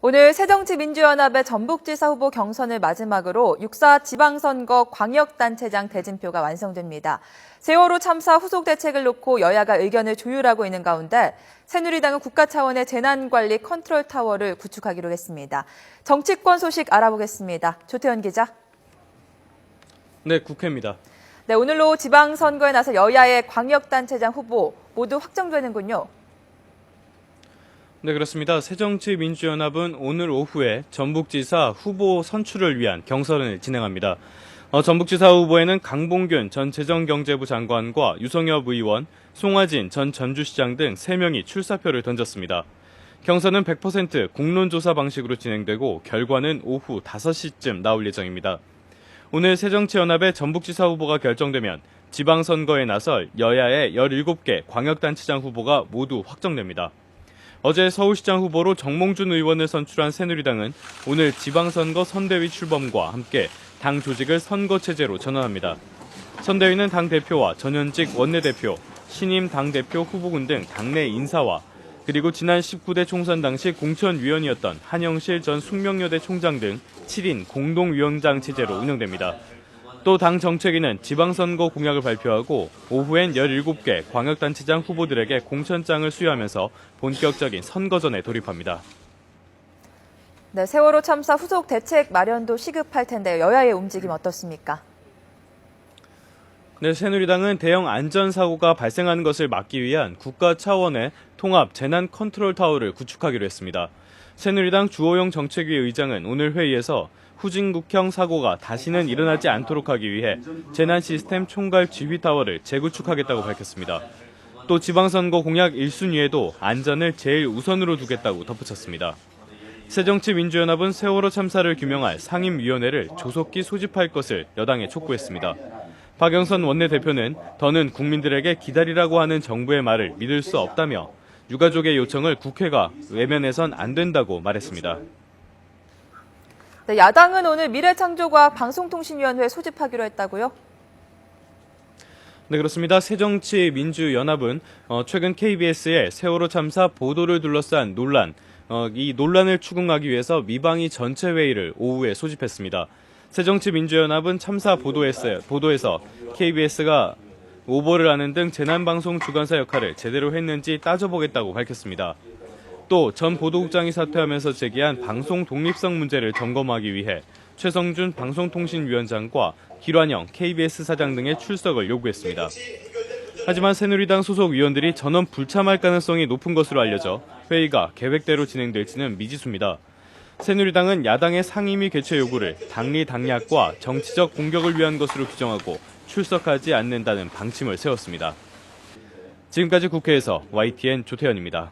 오늘 새정치민주연합의 전북지사 후보 경선을 마지막으로 6.4 지방선거 광역단체장 대진표가 완성됩니다. 세월호 참사 후속 대책을 놓고 여야가 의견을 조율하고 있는 가운데 새누리당은 국가 차원의 재난관리 컨트롤타워를 구축하기로 했습니다. 정치권 소식 알아보겠습니다. 조태현 기자. 네, 국회입니다. 네, 오늘로 지방선거에 나서 여야의 광역단체장 후보 모두 확정되는군요. 네, 그렇습니다. 새정치민주연합은 오늘 오후에 전북지사 후보 선출을 위한 경선을 진행합니다. 전북지사 후보에는 강봉균 전 재정경제부 장관과 유성엽 의원, 송하진 전 전주시장 등 3명이 출사표를 던졌습니다. 경선은 100% 공론조사 방식으로 진행되고 결과는 오후 5시쯤 나올 예정입니다. 오늘 새정치연합의 전북지사 후보가 결정되면 지방선거에 나설 여야의 17개 광역단체장 후보가 모두 확정됩니다. 어제 서울시장 후보로 정몽준 의원을 선출한 새누리당은 오늘 지방선거 선대위 출범과 함께 당 조직을 선거체제로 전환합니다. 선대위는 당대표와 전현직 원내대표, 신임 당대표 후보군 등 당내 인사와 그리고 지난 19대 총선 당시 공천위원이었던 한영실 전 숙명여대 총장 등 7인 공동위원장 체제로 운영됩니다. 또 당 정책위는 지방선거 공약을 발표하고 오후엔 17개 광역단체장 후보들에게 공천장을 수여하면서 본격적인 선거전에 돌입합니다. 네, 세월호 참사 후속 대책 마련도 시급할 텐데 여야의 움직임 어떻습니까? 네, 새누리당은 대형 안전사고가 발생하는 것을 막기 위한 국가 차원의 통합 재난 컨트롤 타워를 구축하기로 했습니다. 새누리당 주호영 정책위 의장은 오늘 회의에서 후진국형 사고가 다시는 일어나지 않도록 하기 위해 재난 시스템 총괄 지휘 타워를 재구축하겠다고 밝혔습니다. 또 지방선거 공약 1순위에도 안전을 제일 우선으로 두겠다고 덧붙였습니다. 새정치민주연합은 세월호 참사를 규명할 상임위원회를 조속히 소집할 것을 여당에 촉구했습니다. 박영선 원내대표는 더는 국민들에게 기다리라고 하는 정부의 말을 믿을 수 없다며 유가족의 요청을 국회가 외면해선 안 된다고 말했습니다. 네, 야당은 오늘 미래창조과학 방송통신위원회 소집하기로 했다고요? 네, 그렇습니다. 새정치민주연합은 최근 KBS의 세월호 참사 보도를 둘러싼 논란, 이 논란을 추궁하기 위해서 미방위 전체 회의를 오후에 소집했습니다. 새정치민주연합은 참사 보도에서 KBS가 오보를 하는 등 재난방송 주관사 역할을 제대로 했는지 따져보겠다고 밝혔습니다. 또 전 보도국장이 사퇴하면서 제기한 방송 독립성 문제를 점검하기 위해 최성준 방송통신위원장과 길환영 KBS 사장 등의 출석을 요구했습니다. 하지만 새누리당 소속 위원들이 전원 불참할 가능성이 높은 것으로 알려져 회의가 계획대로 진행될지는 미지수입니다. 새누리당은 야당의 상임위 개최 요구를 당리 당략과 정치적 공격을 위한 것으로 규정하고 출석하지 않는다는 방침을 세웠습니다. 지금까지 국회에서 YTN 조태현입니다.